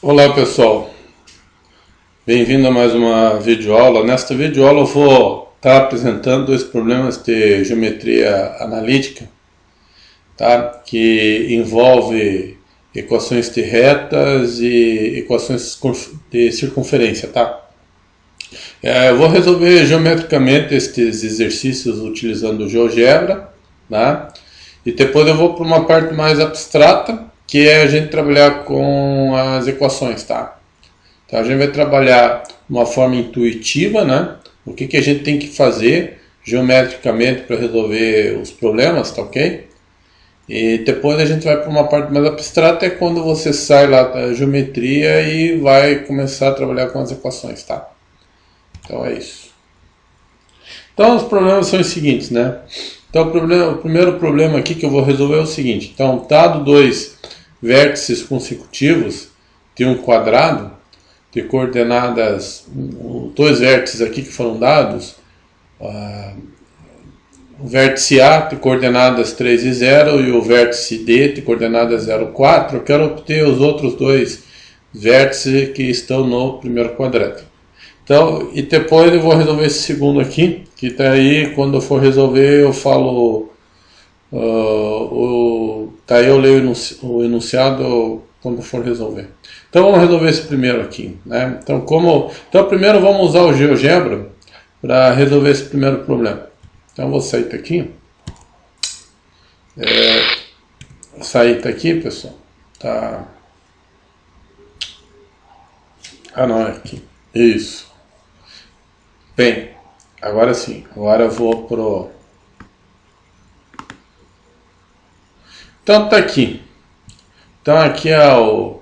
Olá pessoal, bem-vindo a mais uma videoaula. Nesta videoaula eu vou estar apresentando dois problemas de geometria analítica, tá? Que envolve equações de retas e equações de circunferência, tá? Eu vou resolver geometricamente estes exercícios utilizando o GeoGebra, né? E depois eu vou para uma parte mais abstrata, que é a gente trabalhar com as equações, tá? Então a gente vai trabalhar de uma forma intuitiva, né? O que a gente tem que fazer geometricamente para resolver os problemas, tá ok? E depois a gente vai para uma parte mais abstrata, é quando você sai lá da geometria e vai começar a trabalhar com as equações, tá? Então é isso. Então os problemas são os seguintes, né? Então o primeiro problema aqui que eu vou resolver é o seguinte. Então, dado dois vértices consecutivos de um quadrado, de coordenadas, dois vértices aqui que foram dados, o vértice A de coordenadas 3 e 0 e o vértice D de coordenadas 0 e 4, eu quero obter os outros dois vértices que estão no primeiro quadrado. Então, e depois eu vou resolver esse segundo aqui, que tá aí, quando eu for resolver eu falo, tá aí eu leio o enunciado quando eu for resolver. Então vamos resolver esse primeiro aqui, né? Então primeiro vamos usar o GeoGebra para resolver esse primeiro problema. Então eu vou sair daqui, sair daqui, pessoal, tá? Ah não, é aqui, isso. Bem, agora sim, agora eu vou pro... Então tá aqui. Então aqui é o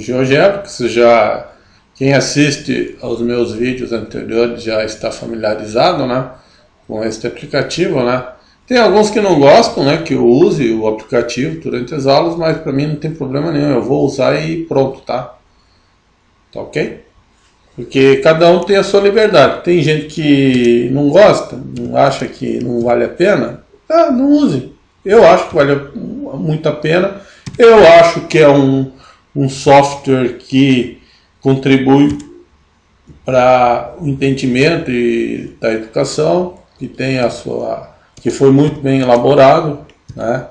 GeoGebra, que você já... Quem assiste aos meus vídeos anteriores já está familiarizado, né, com este aplicativo, né. Tem alguns que não gostam, né, que eu use o aplicativo durante as aulas, mas para mim não tem problema nenhum, eu vou usar e pronto, tá? Tá ok? Porque cada um tem a sua liberdade. Tem gente que não gosta, não acha que não vale a pena, não use. Eu acho que vale muito a pena. Eu acho que é um software que contribui para o entendimento da educação, que tem que foi muito bem elaborado, né?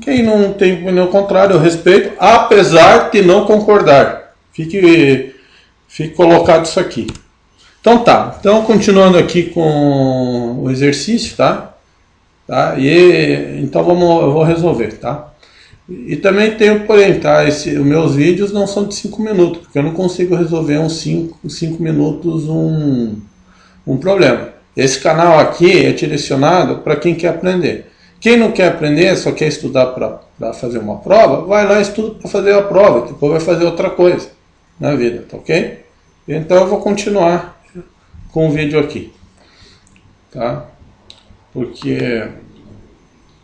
Quem não tem opinião contrária, eu respeito, apesar de não concordar. Fique colocado isso aqui. Então tá, então continuando aqui com o exercício, tá? Então eu vou resolver, tá? E também tenho porém, tá? Os meus vídeos não são de 5 minutos, porque eu não consigo resolver em 5 minutos um problema. Esse canal aqui é direcionado para quem quer aprender. Quem não quer aprender, só quer estudar para fazer uma prova, vai lá e estuda para fazer a prova, depois vai fazer outra coisa na vida, tá ok? Então eu vou continuar com o vídeo aqui, tá? Porque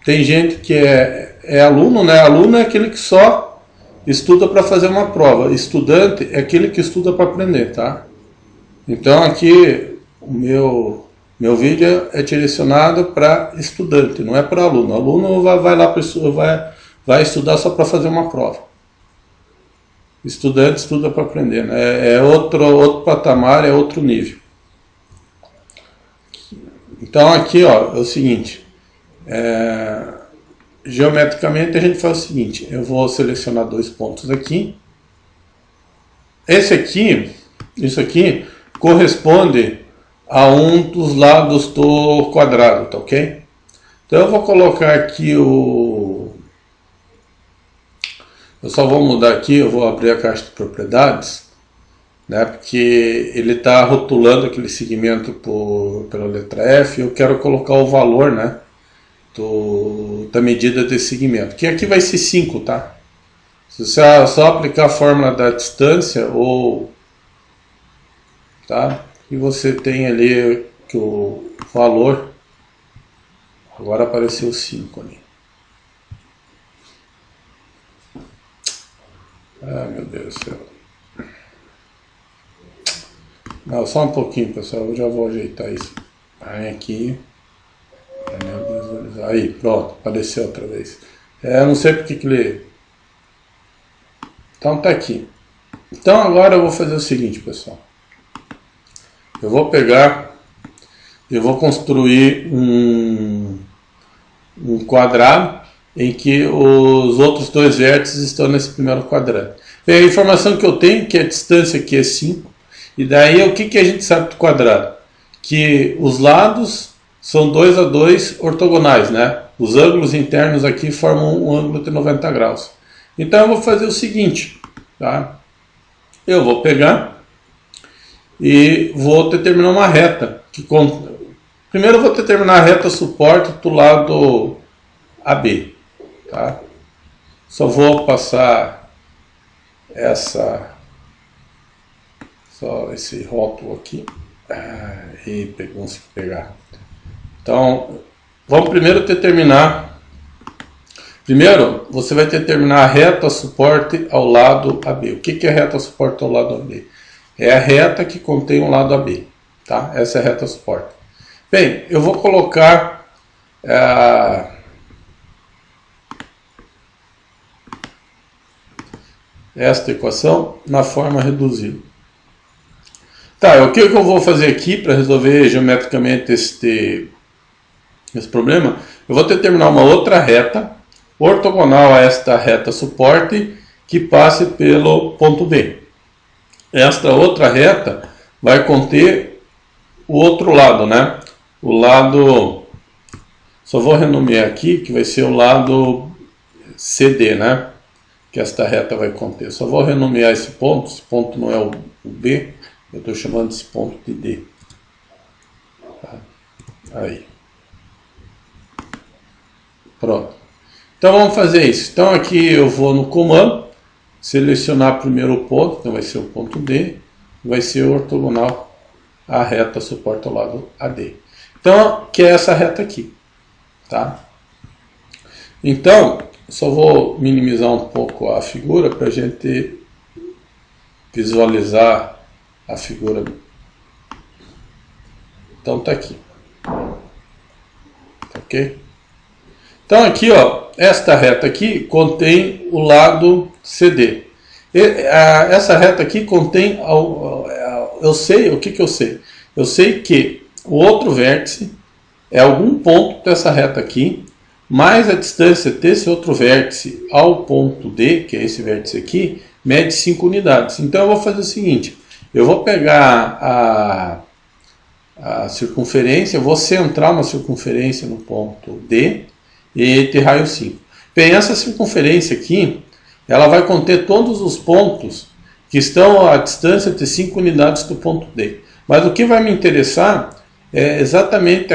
tem gente que é aluno, né? Aluno é aquele que só estuda para fazer uma prova. Estudante é aquele que estuda para aprender, tá? Então aqui o meu vídeo é direcionado para estudante, não é para aluno. Aluno vai lá vai estudar só para fazer uma prova. Estudante estuda para aprender, né? É outro patamar, é outro nível. Então aqui, ó, é o seguinte, geometricamente a gente faz o seguinte, eu vou selecionar dois pontos aqui. Isso aqui corresponde a um dos lados do quadrado, tá ok? Então eu vou colocar aqui eu só vou mudar aqui, eu vou abrir a caixa de propriedades, né, porque ele está rotulando aquele segmento pela letra F, eu quero colocar o valor, né, da medida desse segmento, que aqui vai ser 5, tá? Se você só aplicar a fórmula da distância, tá? E você tem ali que o valor, agora apareceu 5 ali. Ah, meu Deus do céu. Não, só um pouquinho, pessoal, eu já vou ajeitar isso. Aí aqui. Aí, pronto, apareceu outra vez. Eu não sei porque que ele... Então tá aqui. Então agora eu vou fazer o seguinte, pessoal. Eu vou pegar, eu vou construir um quadrado em que os outros dois vértices estão nesse primeiro quadrado. Bem, a informação que eu tenho é que a distância aqui é 5, e daí o que a gente sabe do quadrado? Que os lados são 2 a 2 ortogonais, né? Os ângulos internos aqui formam um ângulo de 90 graus. Então eu vou fazer o seguinte, tá? Eu vou pegar e vou determinar uma reta. Primeiro eu vou determinar a reta suporte do lado AB. Tá? Só vou passar só esse rótulo aqui. E consegui pegar. Então, vamos primeiro determinar. Primeiro, você vai determinar a reta suporte ao lado AB. O que é reta suporte ao lado AB? É a reta que contém o lado AB. Tá? Essa é a reta suporte. Bem, eu vou colocar esta equação na forma reduzida. Tá, o que eu vou fazer aqui para resolver geometricamente esse problema? Eu vou determinar uma outra reta ortogonal a esta reta suporte que passe pelo ponto B. Esta outra reta vai conter o outro lado, né? O lado, só vou renomear aqui, que vai ser o lado CD, né? Que esta reta vai conter. Só vou renomear esse ponto não é o B, eu estou chamando esse ponto de D. Tá? Aí. Pronto. Então vamos fazer isso. Então aqui eu vou no comando, selecionar primeiro o ponto, então vai ser o ponto D, vai ser ortogonal à reta suporte ao lado AD. Então, que é essa reta aqui. Tá? Então, só vou minimizar um pouco a figura para a gente visualizar a figura. Então tá aqui. Tá, ok? Então aqui, ó, esta reta aqui contém o lado CD. Essa reta aqui contém, eu sei, o que eu sei? Eu sei que o outro vértice é algum ponto dessa reta aqui, mais a distância desse outro vértice ao ponto D, que é esse vértice aqui, mede 5 unidades. Então eu vou fazer o seguinte, eu vou pegar a circunferência, eu vou centrar uma circunferência no ponto D e de raio 5. Bem, essa circunferência aqui, ela vai conter todos os pontos que estão a distância de 5 unidades do ponto D. Mas o que vai me interessar é exatamente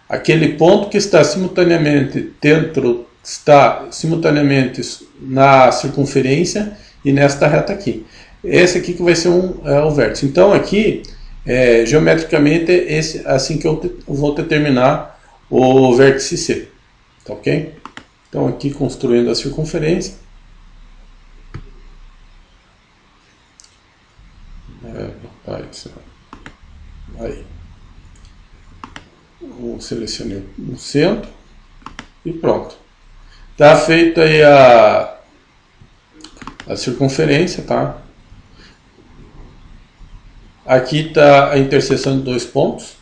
aquele ponto que está simultaneamente na circunferência e nesta reta aqui. Esse aqui que vai ser o vértice. Então aqui, geometricamente, assim que eu vou determinar o vértice C. Tá, ok? Então aqui construindo a circunferência. Aí. Eu selecionei o centro e pronto. Está feita aí a circunferência, tá? Aqui está a interseção de dois pontos.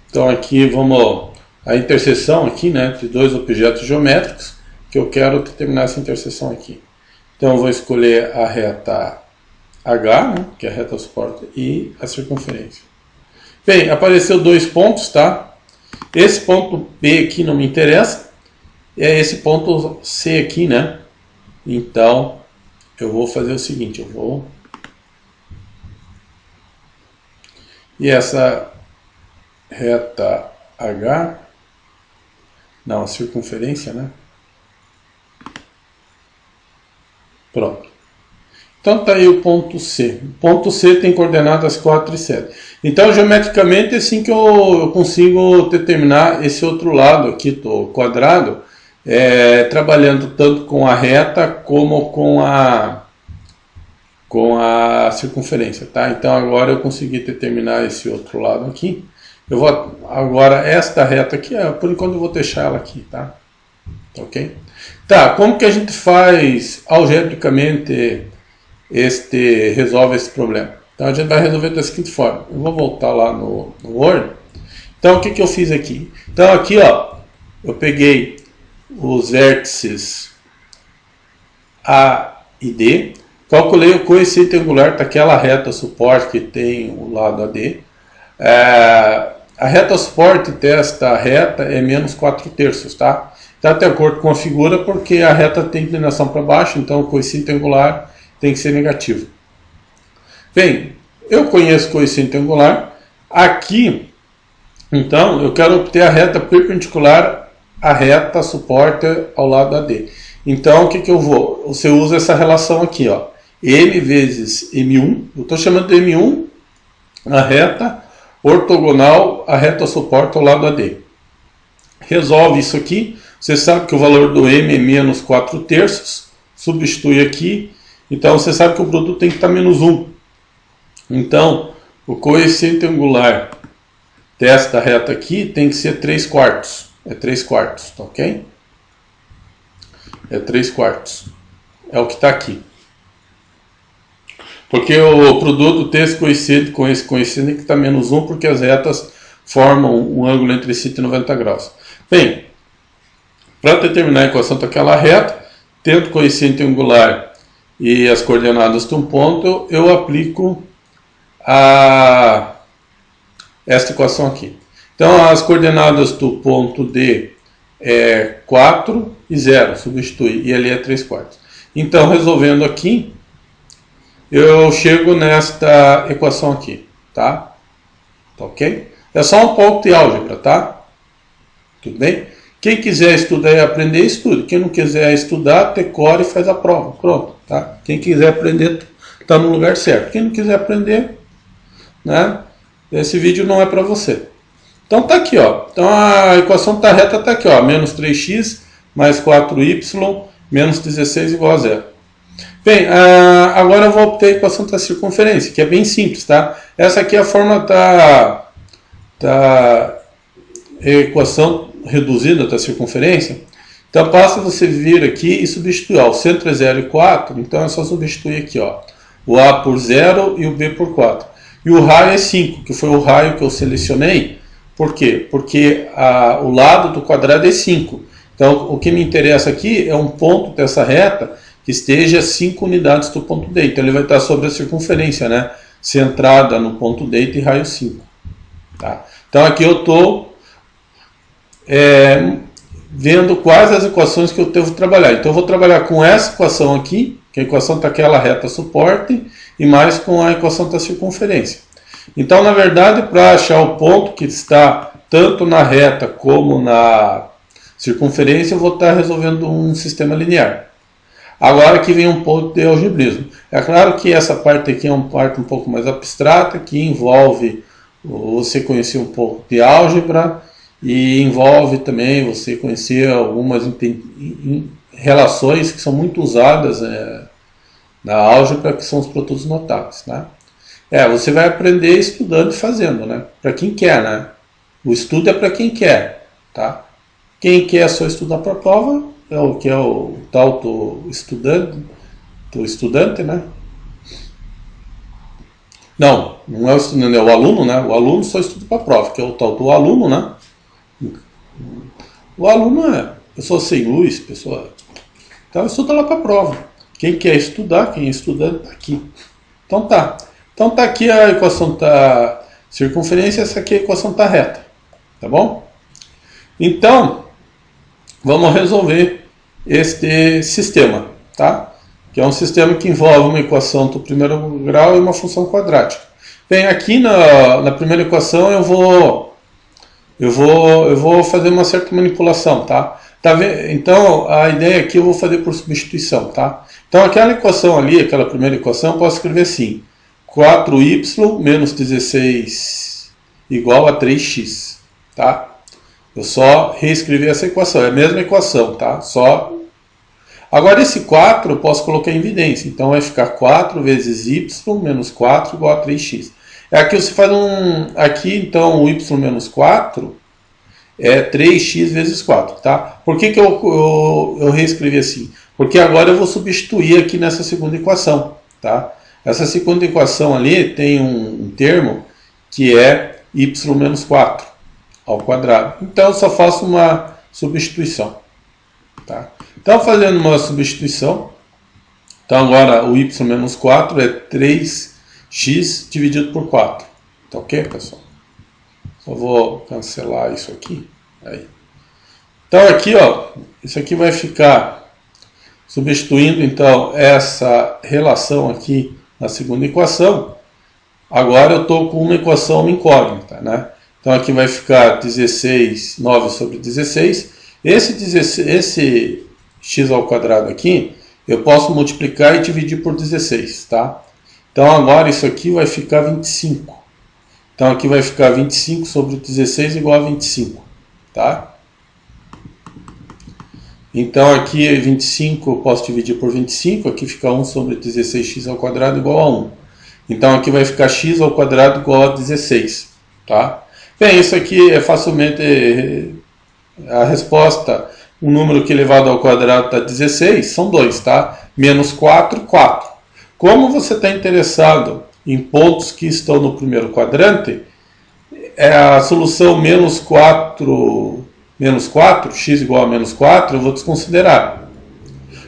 Então aqui vamos a interseção aqui, né, de dois objetos geométricos que eu quero determinar essa interseção aqui. Então eu vou escolher a reta H, né, que é a reta suporte, e a circunferência. Bem, apareceu dois pontos, tá? Esse ponto B aqui não me interessa, é esse ponto C aqui, né? Então eu vou fazer o seguinte, e essa reta H, não, a circunferência, né? Pronto. Então está aí o ponto C. O ponto C tem coordenadas 4 e 7. Então, geometricamente, é assim que eu consigo determinar esse outro lado aqui do quadrado, trabalhando tanto com a reta como com a circunferência. Tá? Então, agora eu consegui determinar esse outro lado aqui. Eu vou agora, esta reta aqui, por enquanto eu vou deixar ela aqui. Tá? Ok? Tá, como que a gente faz algebricamente resolve esse problema? Então a gente vai resolver da seguinte forma. Eu vou voltar lá no Word. Então o que que eu fiz aqui? Então aqui, ó, eu peguei os vértices A e D, calculei o coeficiente angular daquela reta suporte que tem o lado AD. A reta suporte desta reta é menos 4/3, tá? Está de acordo com a figura, porque a reta tem inclinação para baixo, então o coeficiente angular tem que ser negativo. Bem, eu conheço o coeficiente angular. Aqui, então, eu quero obter a reta perpendicular à reta suporte ao lado AD. Então, o que que eu vou? Você usa essa relação aqui, ó. M vezes M1, eu estou chamando de M1 a reta ortogonal à reta suporte ao lado AD. Resolve isso aqui. Você sabe que o valor do M é menos 4/3, substitui aqui, então você sabe que o produto tem que estar menos 1. Então, o coeficiente angular desta reta aqui tem que ser 3/4. É 3/4, tá ok? É 3/4. É o que está aqui. Porque o produto tem esse coeficiente com esse coeficiente que está menos 1, porque as retas formam um ângulo entre 190 graus. Bem, para determinar a equação daquela reta, tendo o coeficiente angular e as coordenadas de um ponto, eu aplico esta equação aqui. Então, as coordenadas do ponto D é 4 e 0, substitui, e ali é 3/4. Então, resolvendo aqui, eu chego nesta equação aqui, tá? Tá ok? É só um pouco de álgebra, tá? Tudo bem? Quem quiser estudar e aprender, estude. Quem não quiser estudar, decore e faz a prova. Pronto, tá? Quem quiser aprender, está no lugar certo. Quem não quiser aprender, né? Esse vídeo não é para você. Então tá aqui, ó. Então a equação está reta, tá aqui, ó. Menos 3x mais 4y menos 16 igual a 0. Bem, agora eu vou obter a equação da circunferência, que é bem simples, tá? Essa aqui é a forma da equação reduzida da circunferência. Então basta você vir aqui e substituir. Ó, o centro é 0 e 4, então é só substituir aqui, ó, o A por 0 e o B por 4. E o raio é 5, que foi o raio que eu selecionei. Por quê? Porque o lado do quadrado é 5. Então o que me interessa aqui é um ponto dessa reta que esteja a 5 unidades do ponto D. Então ele vai estar sobre a circunferência, né? Centrada no ponto D e raio 5. Tá? Então aqui eu estou vendo quais as equações que eu devo trabalhar. Então eu vou trabalhar com essa equação aqui, que é a equação daquela reta suporte, e mais com a equação da circunferência. Então, na verdade, para achar o ponto que está tanto na reta como na circunferência, eu vou estar resolvendo um sistema linear. Agora aqui vem um pouco de algebrismo. É claro que essa parte aqui é uma parte um pouco mais abstrata, que envolve você conhecer um pouco de álgebra, e envolve também você conhecer algumas relações que são muito usadas na álgebra, que são os produtos notáveis, né? Você vai aprender estudando e fazendo, né? Para quem quer, né? O estudo é para quem quer, tá? Quem quer só estudar para a prova é o que é o tal do estudante, né? Não é o estudante, é o aluno, né? O aluno só estuda para a prova, que é o tal do aluno, né? O aluno é pessoa sem luz, pessoa... Então estuda lá para a prova. Quem quer estudar, quem é estudante, está aqui. Então tá. Então tá aqui a equação da circunferência, essa aqui é a equação da reta. Tá bom? Então, vamos resolver este sistema, tá? Que é um sistema que envolve uma equação do primeiro grau e uma função quadrática. Bem, aqui na primeira equação eu vou fazer uma certa manipulação, tá? Então, a ideia aqui eu vou fazer por substituição, tá? Então, aquela equação ali, aquela primeira equação, eu posso escrever assim: 4y menos 16 igual a 3x, tá? Eu só reescrevi essa equação, é a mesma equação, tá? Agora, esse 4 eu posso colocar em evidência, então vai ficar 4 vezes y menos 4 igual a 3x. Aqui você faz aqui, então, o y menos 4 é 3x vezes 4, tá? Por que eu reescrevi assim? Porque agora eu vou substituir aqui nessa segunda equação, tá? Essa segunda equação ali tem um termo que é y menos 4 ao quadrado. Então eu só faço uma substituição, tá? Então fazendo uma substituição, então agora o y menos 4 é 3x dividido por 4, tá ok, pessoal? Só vou cancelar isso aqui. Aí. Então aqui, ó, isso aqui vai ficar substituindo então essa relação aqui na segunda equação. Agora eu estou com uma equação incógnita, né? Então aqui vai ficar 9 sobre 16. Esse x ao quadrado aqui, eu posso multiplicar e dividir por 16, tá? Então agora isso aqui vai ficar 25. Então aqui vai ficar 25 sobre 16 igual a 25, tá? Então aqui 25 eu posso dividir por 25, aqui fica 1 sobre 16x ao quadrado igual a 1. Então aqui vai ficar x ao quadrado igual a 16, tá? Bem, isso aqui é facilmente a resposta, um número que elevado ao quadrado está 16, são 2, tá? Menos 4, 4. Como você está interessado em pontos que estão no primeiro quadrante, a solução menos 4, x igual a menos 4, eu vou desconsiderar.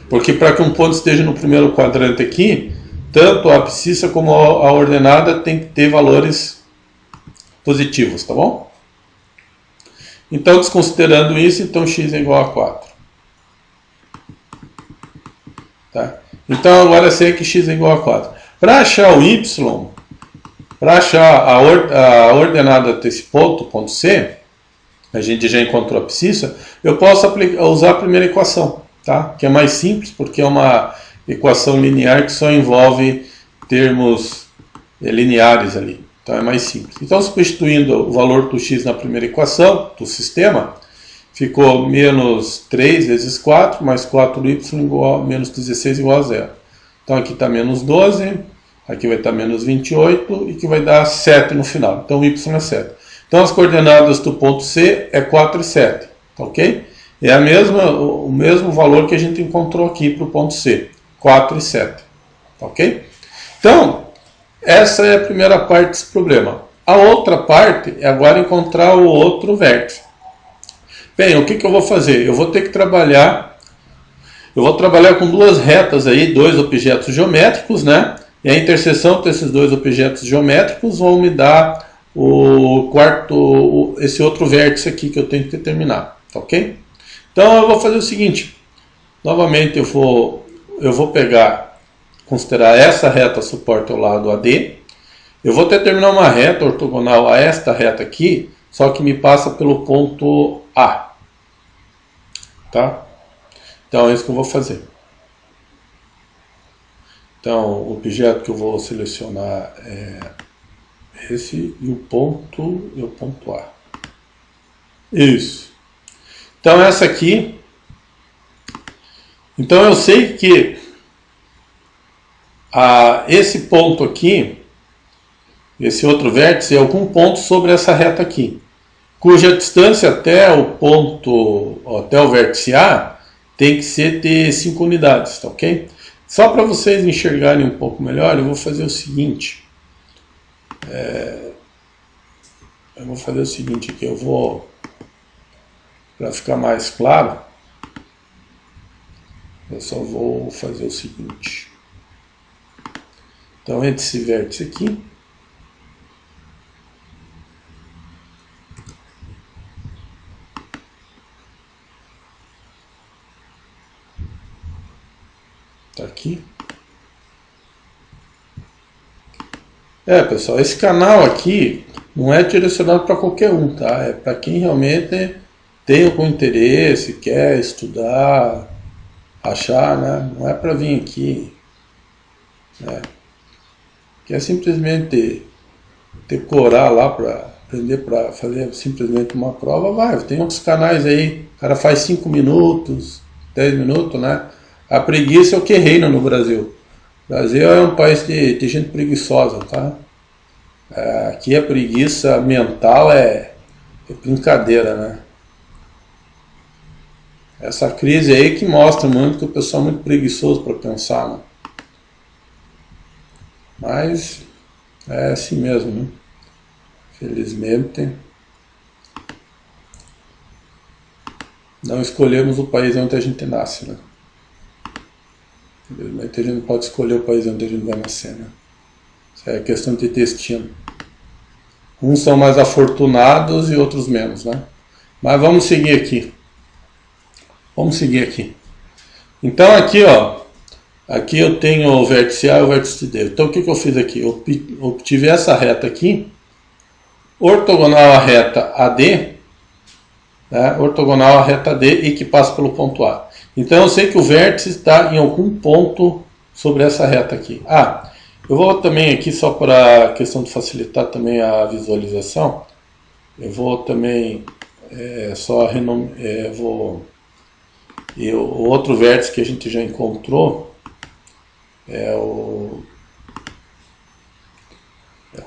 Porque para que um ponto esteja no primeiro quadrante aqui, tanto a abscissa como a ordenada tem que ter valores positivos, tá bom? Então, desconsiderando isso, então x é igual a 4. Tá? Então, agora eu sei que x é igual a 4. Para achar o y, para achar a ordenada desse ponto, ponto C, a gente já encontrou a abscissa, eu posso usar a primeira equação, tá? Que é mais simples, porque é uma equação linear que só envolve termos lineares ali. Então é mais simples. Então, substituindo o valor do x na primeira equação do sistema, ficou menos 3 vezes 4, mais 4y igual a menos 16 igual a 0. Então aqui está menos 12, aqui vai estar menos 28 e que vai dar 7 no final. Então y é 7. Então as coordenadas do ponto C é 4 e 7, tá ok? É o mesmo valor que a gente encontrou aqui para o ponto C, 4 e 7, tá ok? Então, essa é a primeira parte desse problema. A outra parte é agora encontrar o outro vértice. Bem, o que eu vou fazer? Eu vou ter que trabalhar com duas retas aí, dois objetos geométricos, né? E a interseção desses dois objetos geométricos vão me dar esse outro vértice aqui que eu tenho que determinar, tá ok? Então eu vou fazer o seguinte, novamente eu vou considerar essa reta suporte ao lado AD, eu vou determinar uma reta ortogonal a esta reta aqui, só que me passa pelo ponto A, tá? Então é isso que eu vou fazer. Então o objeto que eu vou selecionar é esse e o ponto A. Isso. Então essa aqui. Então eu sei que esse ponto aqui, esse outro vértice, é algum ponto sobre essa reta aqui, cuja distância até o vértice A tem que ser de 5 unidades, tá ok? Só para vocês enxergarem um pouco melhor, eu vou fazer o seguinte. Aqui, para ficar mais claro, eu só vou fazer o seguinte. Então, entre esse vértice aqui, tá aqui. Pessoal, esse canal aqui não é direcionado para qualquer um, tá? É para quem realmente tem algum interesse, quer estudar, achar, né? Não é para vir aqui, né? Quer simplesmente decorar lá para aprender, para fazer simplesmente uma prova, vai. Tem outros canais aí, o cara faz 5 minutos, 10 minutos, né? A preguiça é o que reina no Brasil. O Brasil é um país de gente preguiçosa, tá? Aqui a preguiça mental é brincadeira, né? Essa crise aí que mostra muito que o pessoal é muito preguiçoso para pensar, né? Mas é assim mesmo, né? Felizmente não escolhemos o país onde a gente nasce, né? Felizmente a gente não pode escolher o país onde a gente vai nascer, né? Isso é questão de destino. Uns são mais afortunados e outros menos, né? Mas vamos seguir aqui. Vamos seguir aqui. Então aqui, ó, aqui eu tenho o vértice A e o vértice D. Então o que eu fiz aqui? Eu obtive essa reta aqui, ortogonal à reta AD, né? Ortogonal à reta D e que passa pelo ponto A. Então eu sei que o vértice está em algum ponto sobre essa reta aqui. Eu vou também aqui, só para a questão de facilitar também a visualização, eu vou também e o outro vértice que a gente já encontrou é o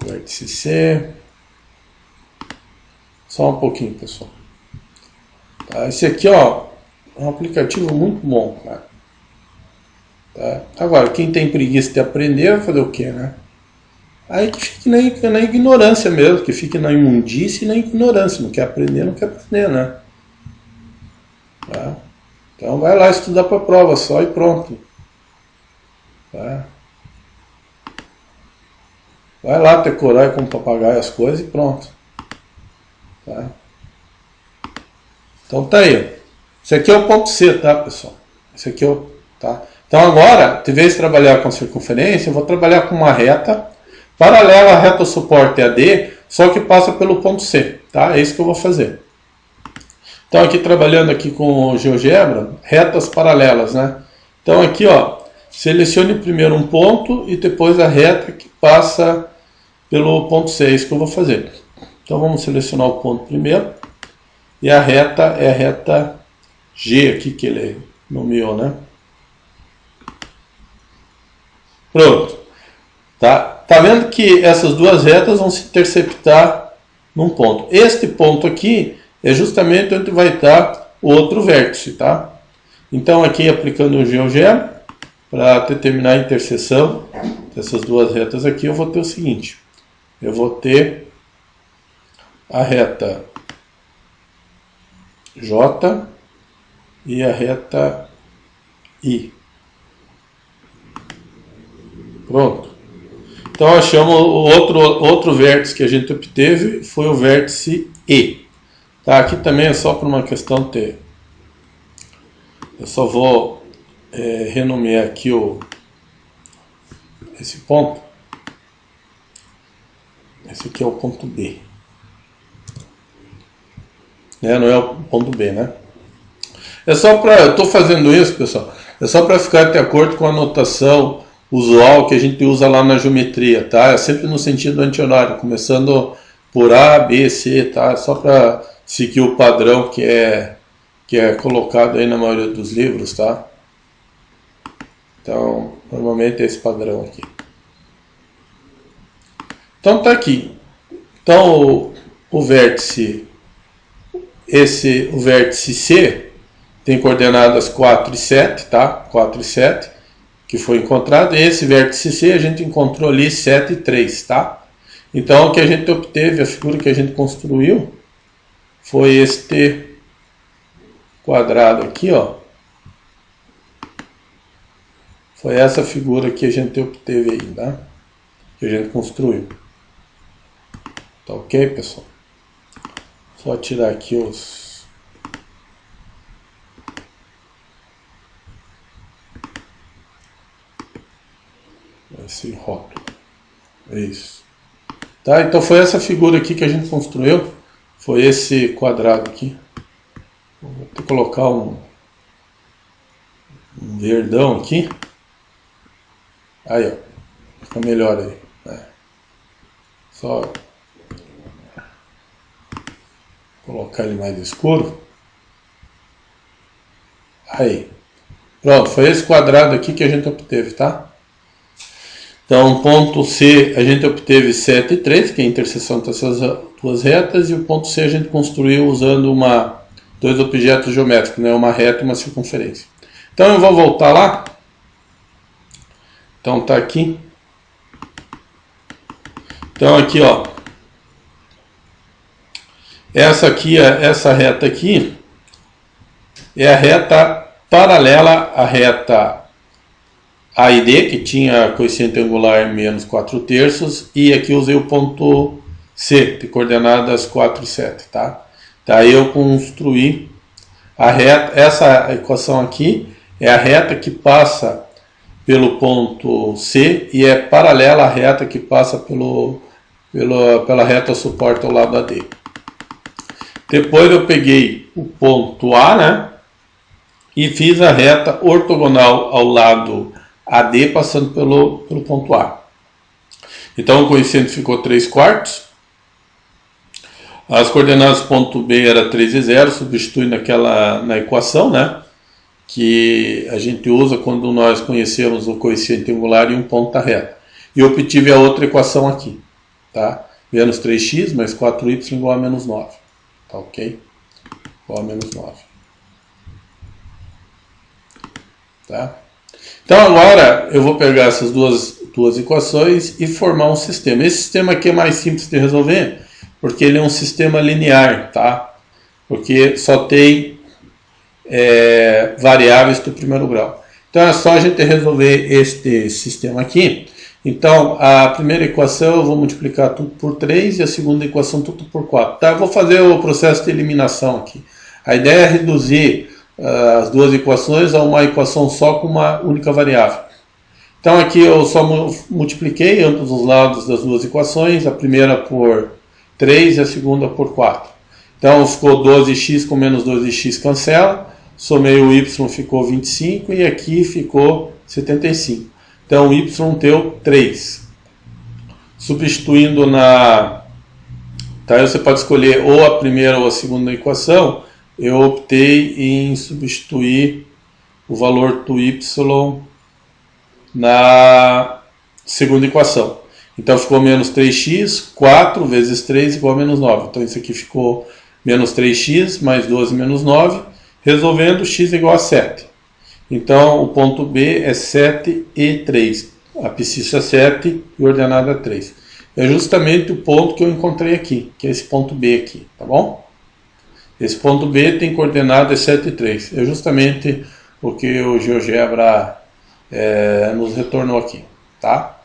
vértice C. Só um pouquinho, pessoal. Tá? Esse aqui, ó, é um aplicativo muito bom, cara. Tá? Agora, quem tem preguiça de aprender, vai fazer o quê, né? Aí que fique na ignorância mesmo, que fique na imundície e na ignorância. Não quer aprender, né? Tá? Então vai lá estudar para a prova só e pronto. Tá? Vai lá decorar como papagaio as coisas e pronto. Tá? Então tá aí. Esse aqui é o ponto C, tá, pessoal? Esse aqui é o... Tá? Então agora, em vez de trabalhar com circunferência, eu vou trabalhar com uma reta paralela à reta suporte AD, só que passa pelo ponto C, tá? É isso que eu vou fazer. Então aqui trabalhando aqui com o GeoGebra, retas paralelas, né? Então aqui, ó, selecione primeiro um ponto e depois a reta que passa pelo ponto C, é isso que eu vou fazer. Então vamos selecionar o ponto primeiro e a reta é a reta G aqui que ele nomeou, né? Pronto. Tá vendo que essas duas retas vão se interceptar num ponto. Este ponto aqui é justamente onde vai estar o outro vértice, tá? Então aqui aplicando o GeoGebra, para determinar a interseção dessas duas retas aqui, eu vou ter o seguinte. Eu vou ter a reta J e a reta I. Pronto. Então achamos o outro vértice que a gente obteve foi o vértice E. Tá, aqui também é só por uma questão de... Eu só vou renomear aqui esse ponto. Esse aqui é o ponto B. Não é o ponto B, né? É só para... Eu estou fazendo isso, pessoal. É só para ficar de acordo com a notação usual que a gente usa lá na geometria, tá? É sempre no sentido anti-horário, começando por A, B, C, tá? É só para seguir o padrão que é colocado aí na maioria dos livros, tá? Então, normalmente é esse padrão aqui. Então tá aqui. Então o vértice C tem coordenadas 4 e 7, tá? 4 e 7. Que foi encontrado, e esse vértice C a gente encontrou ali 7 e 3, tá? Então o que a gente obteve, a figura que a gente construiu, foi este quadrado aqui, ó. Foi essa figura que a gente obteve aí, tá? Que a gente construiu. Tá ok, pessoal? Só tirar aqui esse rótulo. É isso. Tá? Então foi essa figura aqui que a gente construiu. Foi esse quadrado aqui. Vou ter que colocar um verdão aqui. Aí, ó. Fica melhor aí. Só colocar ele mais escuro. Aí. Pronto, foi esse quadrado aqui que a gente obteve, tá? Então, ponto C a gente obteve 7 e 3, que é a interseção dessas duas retas, e o ponto C a gente construiu usando uma dois objetos geométricos, né? Uma reta e uma circunferência. Então eu vou voltar lá. Então tá aqui. Então aqui, ó. Essa reta aqui é a reta paralela à reta AID, que tinha coeficiente angular menos 4/3, e aqui eu usei o ponto C, de coordenadas 4 e 7, tá? Daí eu construí a reta, essa equação aqui é a reta que passa pelo ponto C e é paralela à reta que passa pela reta suporte ao lado AD. Depois eu peguei o ponto A, né? E fiz a reta ortogonal ao lado AD passando pelo ponto A. Então o coeficiente ficou 3/4. As coordenadas do ponto B era 3 e 0, substitui na equação, né? Que a gente usa quando nós conhecemos o coeficiente angular e um ponto da reta. E eu obtive a outra equação aqui, tá? Menos 3x mais 4y igual a menos 9. Tá ok? Igual a menos 9. Tá? Então agora eu vou pegar essas duas equações e formar um sistema. Esse sistema aqui é mais simples de resolver, porque ele é um sistema linear, tá? Porque só tem variáveis do primeiro grau. Então é só a gente resolver este sistema aqui. Então a primeira equação eu vou multiplicar tudo por 3 e a segunda equação tudo por 4. Tá? Eu vou fazer o processo de eliminação aqui. A ideia é reduzir as duas equações a uma equação só com uma única variável. Então aqui eu só multipliquei ambos os lados das duas equações, a primeira por 3 e a segunda por 4. Então ficou 12x com menos 12x cancela, somei o y, ficou 25 e aqui ficou 75. Então y deu 3. Substituindo tá, você pode escolher ou a primeira ou a segunda equação. Eu optei em substituir o valor do y na segunda equação. Então ficou menos 3x, 4 vezes 3 igual a menos 9. Então isso aqui ficou menos 3x mais 12 menos 9, resolvendo x igual a 7. Então o ponto B é 7 e 3. A abscissa é 7 e ordenada é 3. É justamente o ponto que eu encontrei aqui, que é esse ponto B aqui, tá bom? Esse ponto B tem coordenadas 7 e 3. É justamente o que o GeoGebra nos retornou aqui, tá?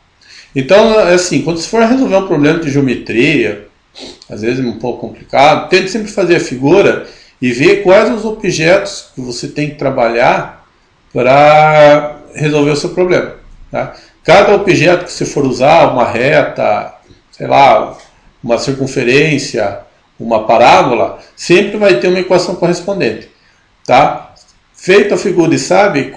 Então, assim, quando você for resolver um problema de geometria, às vezes é um pouco complicado, tente sempre fazer a figura e ver quais os objetos que você tem que trabalhar para resolver o seu problema, tá? Cada objeto que você for usar, uma reta, sei lá, uma circunferência, uma parábola, sempre vai ter uma equação correspondente, tá? Feita a figura e sabe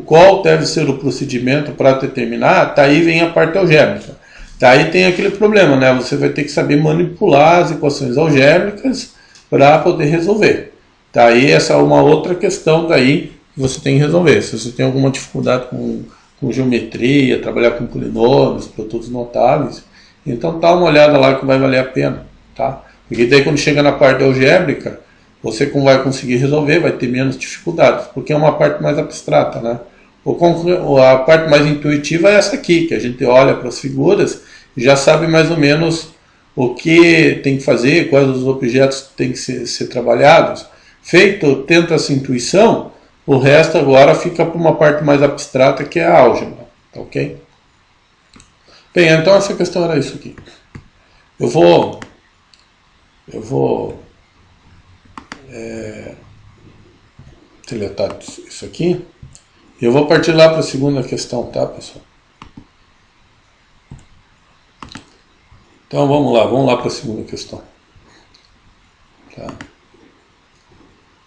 qual deve ser o procedimento para determinar, tá, aí vem a parte algébrica. Tá, aí tem aquele problema, né? Você vai ter que saber manipular as equações algébricas para poder resolver. Tá, aí essa é uma outra questão daí que você tem que resolver. Se você tem alguma dificuldade com geometria, trabalhar com polinômios, produtos notáveis, então dá uma olhada lá que vai valer a pena, tá? Porque daí quando chega na parte algébrica, você vai conseguir resolver, vai ter menos dificuldades, porque é uma parte mais abstrata, né? A parte mais intuitiva é essa aqui, que a gente olha para as figuras e já sabe mais ou menos o que tem que fazer, quais os objetos têm que ser trabalhados. Feito, tenta essa intuição, o resto agora fica para uma parte mais abstrata, que é a álgebra, tá ok? Bem, então essa questão era isso aqui. Eu vou deletar isso aqui e eu vou partir lá para a segunda questão, tá, pessoal? Então vamos lá para a segunda questão. Tá.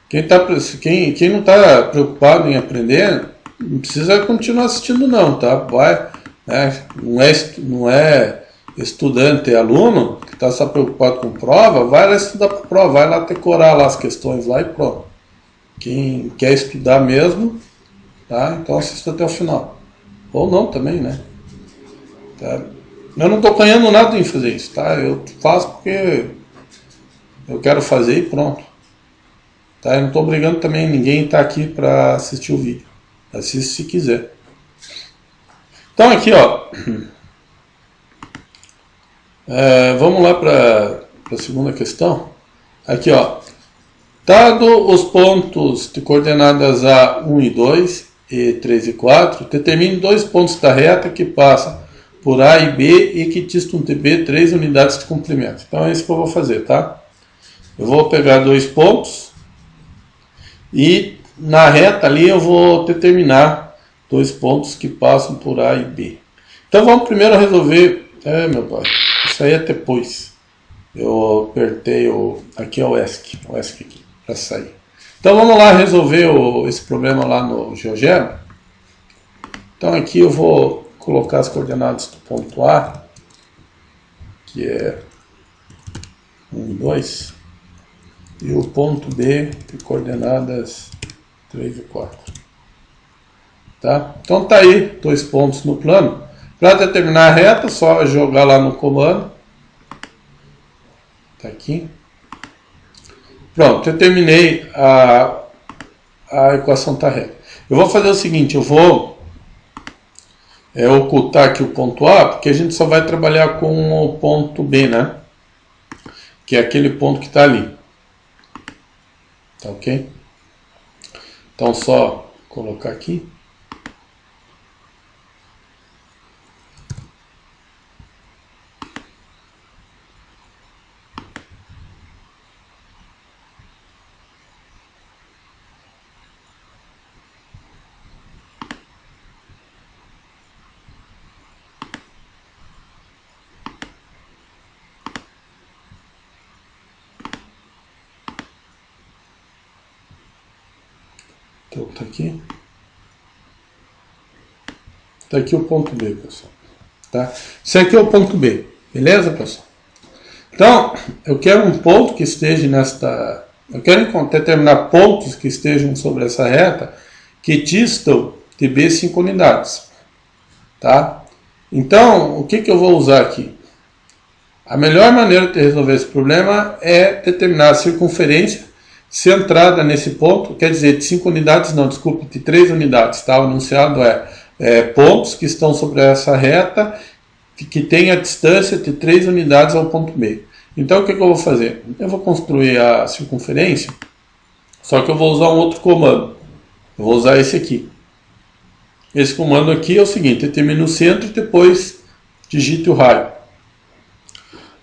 Quem não está preocupado em aprender, não precisa continuar assistindo não, tá? Vai, né? Não é estudante, é aluno que está só preocupado com prova, vai lá estudar para prova, vai lá decorar lá as questões lá e pronto. Quem quer estudar mesmo, tá? Então assista até o final. Ou não também, né? Tá? Eu não estou ganhando nada em fazer isso, tá? Eu faço porque eu quero fazer e pronto. tá? Eu não estou obrigando também ninguém a estar aqui para assistir o vídeo. Assiste se quiser. Então aqui, ó, vamos lá para a segunda questão. Aqui, ó, dado os pontos de coordenadas A, 1 e 2, e 3 e 4, determine dois pontos da reta que passam por A e B e que distam de B 3 unidades de comprimento. Então é isso que eu vou fazer, tá? Eu vou pegar dois pontos e na reta ali eu vou determinar dois pontos que passam por A e B. Então vamos primeiro resolver... meu pai, isso aí é depois. Eu apertei aqui é o ESC aqui, para sair. Então vamos lá resolver esse problema lá no GeoGebra. Então aqui eu vou colocar as coordenadas do ponto A, que é 1 e 2, e o ponto B de coordenadas 3 e 4. Tá? Então tá aí, dois pontos no plano. Para determinar a reta, só jogar lá no comando. Tá aqui. Pronto, eu terminei a equação tá reta. Eu vou fazer o seguinte, eu vou ocultar aqui o ponto A, porque a gente só vai trabalhar com o ponto B, né? Que é aquele ponto que está ali. Tá ok? Então só colocar aqui. Então tá aqui. Tá aqui o ponto B, pessoal. Tá? Esse aqui é o ponto B. Beleza, pessoal? Então, eu quero um ponto que esteja nesta... Eu quero determinar pontos que estejam sobre essa reta que distam de B 5 unidades. Tá? Então, o que eu vou usar aqui? A melhor maneira de resolver esse problema é determinar a circunferência centrada nesse ponto, quer dizer, de 5 unidades, não, desculpe, de 3 unidades, tá? O enunciado é pontos que estão sobre essa reta que tem a distância de 3 unidades ao ponto B. Então, o que eu vou fazer? Eu vou construir a circunferência, só que eu vou usar um outro comando. Eu vou usar esse aqui. Esse comando aqui é o seguinte, determina o centro e depois digite o raio.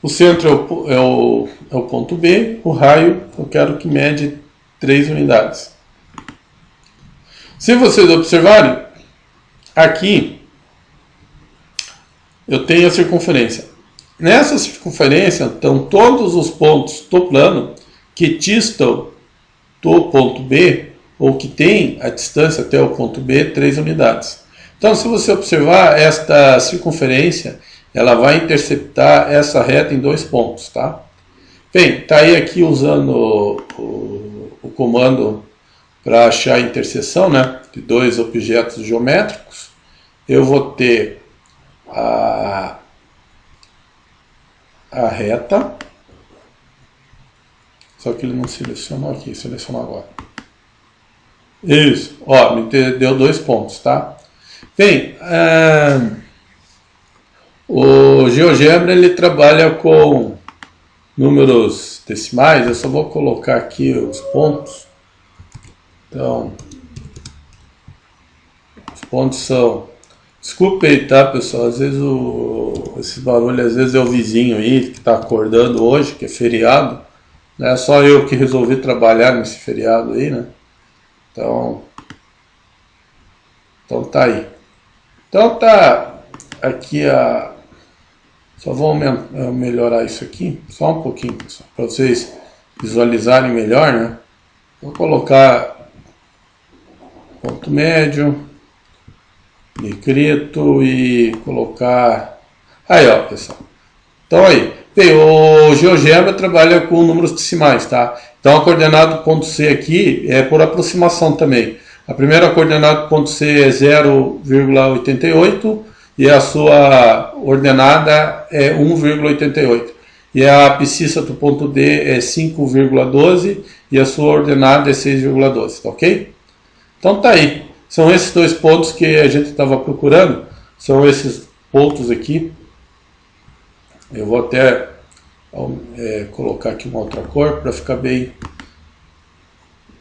O centro é o ponto B, o raio eu quero que mede 3 unidades. Se vocês observarem, aqui eu tenho a circunferência. Nessa circunferência estão todos os pontos do plano que distam do ponto B, ou que tem a distância até o ponto B, 3 unidades. Então, se você observar esta circunferência, ela vai interceptar essa reta em dois pontos, tá? Bem, tá aí aqui usando o comando para achar a interseção, né, de dois objetos geométricos. Eu vou ter a reta, só que ele não selecionou aqui, selecionou agora. Isso, ó, me deu dois pontos, tá? Bem, o GeoGebra ele trabalha com números decimais, eu só vou colocar aqui os pontos. Então, os pontos são... Desculpe aí, tá, pessoal? Às vezes esse barulho, às vezes é o vizinho aí que está acordando hoje, que é feriado. Não é só eu que resolvi trabalhar nesse feriado aí, né? Então tá aí. Então tá aqui só vou melhorar isso aqui, só um pouquinho, pessoal, para vocês visualizarem melhor, né? Vou colocar ponto médio, negrito e colocar... Aí, ó, pessoal. Então aí. Bem, o GeoGebra trabalha com números decimais, tá? Então a coordenada do ponto C aqui é por aproximação também. A primeira coordenada do ponto C é 0,88 e a sua ordenada é 1,88. e a abscissa do ponto D é 5,12 e a sua ordenada é 6,12, tá ok? Então tá aí, são esses dois pontos que a gente estava procurando, são esses pontos aqui. Eu vou até colocar aqui uma outra cor para ficar bem,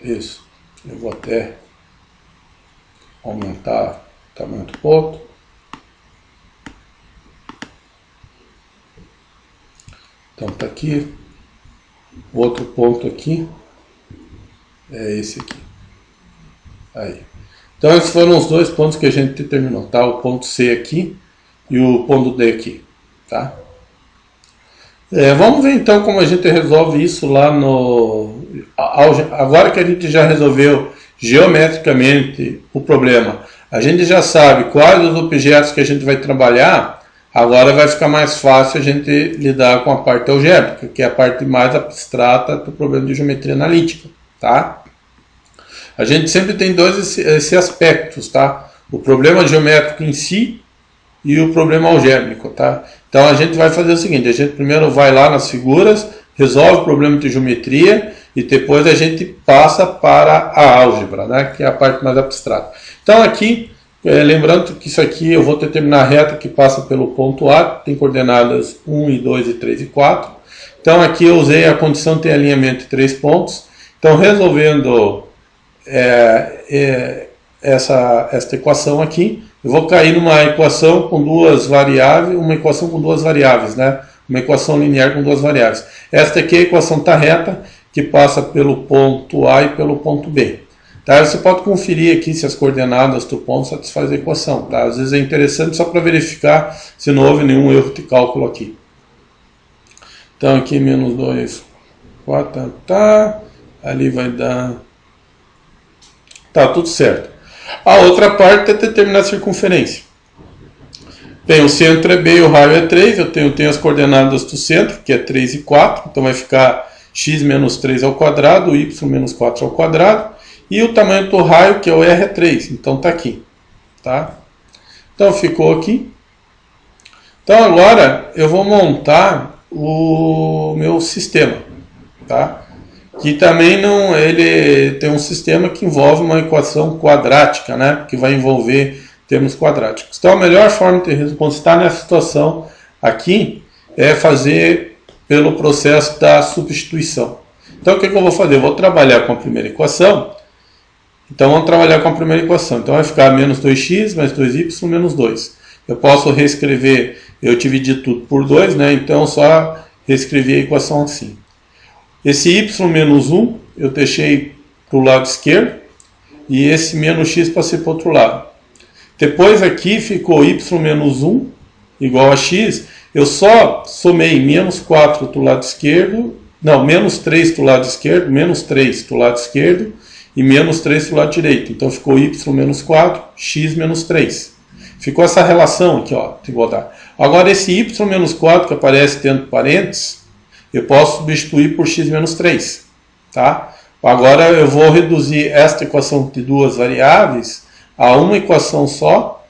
isso, eu vou até aumentar o tamanho do ponto. Então tá aqui, outro ponto aqui, é esse aqui. Aí. Então esses foram os dois pontos que a gente determinou, tá? O ponto C aqui e o ponto D aqui, tá? Vamos ver então como a gente resolve isso lá no... Agora que a gente já resolveu geometricamente o problema, a gente já sabe quais os objetos que a gente vai trabalhar. Agora vai ficar mais fácil a gente lidar com a parte algébrica, que é a parte mais abstrata do problema de geometria analítica, tá? A gente sempre tem dois esses aspectos, tá? O problema geométrico em si e o problema algébrico, tá? Então a gente vai fazer o seguinte, a gente primeiro vai lá nas figuras, resolve o problema de geometria e depois a gente passa para a álgebra, né? Que é a parte mais abstrata. Então aqui... lembrando que isso aqui eu vou determinar a reta que passa pelo ponto A, tem coordenadas 1, e 2, e 3 e 4. Então aqui eu usei a condição tem alinhamento de 3 pontos. Então resolvendo esta equação aqui, eu vou cair numa equação com duas variáveis, né? Uma equação linear com duas variáveis. Esta aqui é a equação da reta que passa pelo ponto A e pelo ponto B. Tá? Você pode conferir aqui se as coordenadas do ponto satisfazem a equação. Tá? Às vezes é interessante só para verificar se não houve nenhum erro de cálculo aqui. Então aqui menos 2, 4, tá. Ali vai dar... Tá, tudo certo. A outra parte é determinar a circunferência. Bem, o centro é B e o raio é 3. Eu tenho as coordenadas do centro, que é 3 e 4. Então vai ficar x menos 3 ao quadrado, y menos 4 ao quadrado. E o tamanho do raio, que é o R, é 3. Então está aqui. Tá? Então ficou aqui. Então agora eu vou montar o meu sistema. Tá? Que também não, ele tem um sistema que envolve uma equação quadrática, né? Que vai envolver termos quadráticos. Então a melhor forma de quando está nessa situação aqui é fazer pelo processo da substituição. Então o que eu vou fazer? Eu vou trabalhar com a primeira equação. Então vamos trabalhar com a primeira equação. Então vai ficar menos 2x mais 2y menos 2. Eu posso reescrever, eu dividi tudo por 2, né? Então só reescrevi a equação assim. Esse y menos 1 eu deixei para o lado esquerdo e esse menos x passei para o outro lado. Depois aqui ficou y menos 1 igual a x. Eu só somei menos 4 do lado esquerdo, não, menos 3 do lado esquerdo, menos 3 do lado esquerdo e menos 3 do lado direito. Então ficou y menos 4, x menos 3. Ficou essa relação aqui, ó, de igualdade. Agora esse y menos 4 que aparece dentro de parênteses, eu posso substituir por x menos 3. Tá? Agora eu vou reduzir esta equação de duas variáveis a uma equação só,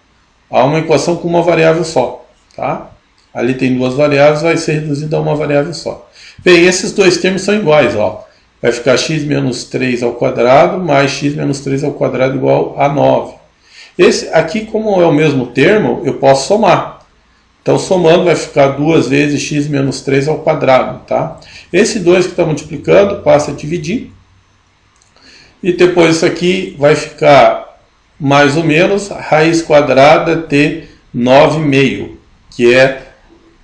a uma equação com uma variável só. Tá? Ali tem duas variáveis, vai ser reduzida a uma variável só. Bem, esses dois termos são iguais. Ó. Vai ficar x menos 3 ao quadrado mais x menos 3 ao quadrado igual a 9. Esse aqui, como é o mesmo termo, eu posso somar. Então, somando, vai ficar 2 vezes x menos 3 ao quadrado. Tá? Esse 2 que está multiplicando passa a dividir. E depois isso aqui vai ficar mais ou menos raiz quadrada de 9,5, que é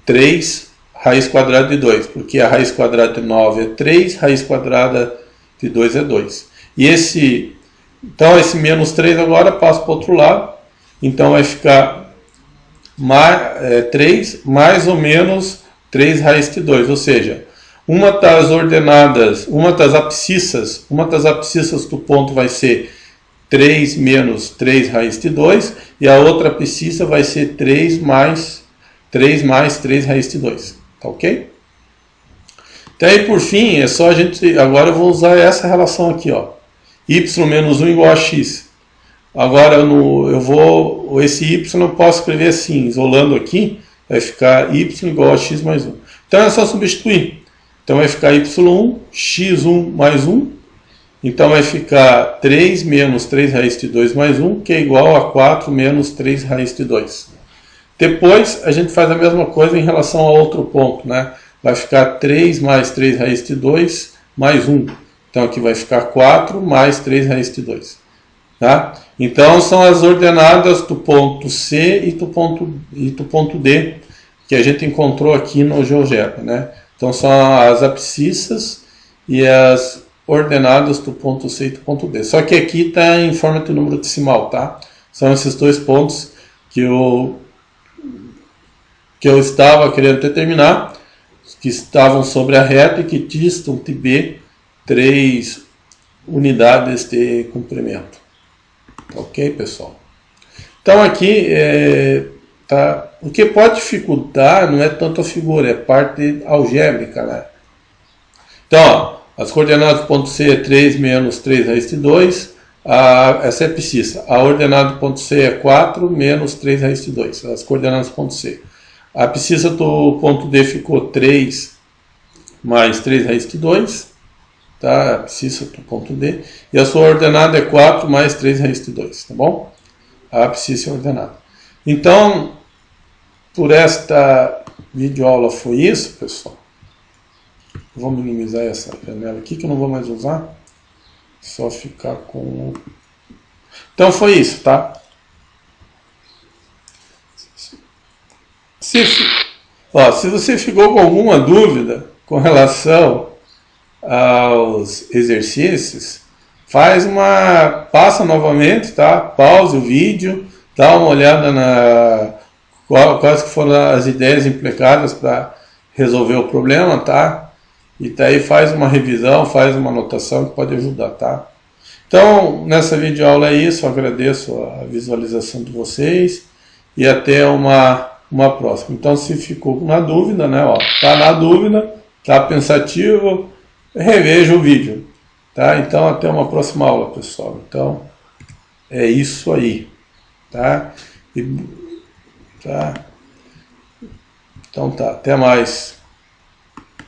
3 raiz quadrada de 2. Porque a raiz quadrada de 9 é 3, raiz quadrada de 2 é 2. E então esse menos 3 agora passa para o outro lado. Então vai ficar 3 mais ou menos 3 raiz de 2, ou seja, uma das ordenadas, uma das abscissas do ponto vai ser 3 menos 3 raiz de 2 e a outra abscissa vai ser 3 mais 3 raiz de 2, tá ok? Então aí por fim, é só a gente, agora eu vou usar essa relação aqui, ó, y menos 1 igual a x. Agora esse y eu posso escrever assim, isolando aqui, vai ficar y igual a x mais 1. Então é só substituir. Então vai ficar y1, x1 mais 1. Então vai ficar 3 menos 3 raiz de 2 mais 1, que é igual a 4 menos 3 raiz de 2. Depois a gente faz a mesma coisa em relação a outro ponto, né? Vai ficar 3 mais 3 raiz de 2 mais 1. Então aqui vai ficar 4 mais 3 raiz de 2. Tá? Então são as ordenadas do ponto C e do ponto D que a gente encontrou aqui no GeoGebra, né? Então são as abscissas e as ordenadas do ponto C e do ponto D. Só que aqui está em forma de número decimal, tá? São esses dois pontos que eu estava querendo determinar, que estavam sobre a reta e que distam de B 3 unidades de comprimento. Ok, pessoal? Então aqui, o que pode dificultar não é tanto a figura, é parte algébrica, né? Então, ó, as coordenadas do ponto C é 3 menos 3 raiz de 2, essa é a abscissa. A ordenada do ponto C é 4 menos 3 raiz de 2, as coordenadas do ponto C. A abscissa do ponto D ficou 3 mais 3 raiz de 2, tá? A abscissa do ponto D. E a sua ordenada é 4 mais 3 raiz de 2, tá bom? A abscissa é ordenada. Então, por esta videoaula foi isso, pessoal. Vou minimizar essa janela aqui que eu não vou mais usar. Só ficar com... Então foi isso, tá? Se você ficou com alguma dúvida com relação aos exercícios, passa novamente, tá? Pause o vídeo, dá uma olhada quais que foram as ideias implicadas para resolver o problema, tá? E daí faz uma revisão, faz uma anotação que pode ajudar, tá? Então, nessa videoaula é isso, eu agradeço a visualização de vocês e até uma próxima. Então, se ficou na dúvida, né, ó, tá na dúvida, tá pensativo, reveja o vídeo, tá? Então, até uma próxima aula, pessoal. Então, é isso aí, tá? Então tá, até mais.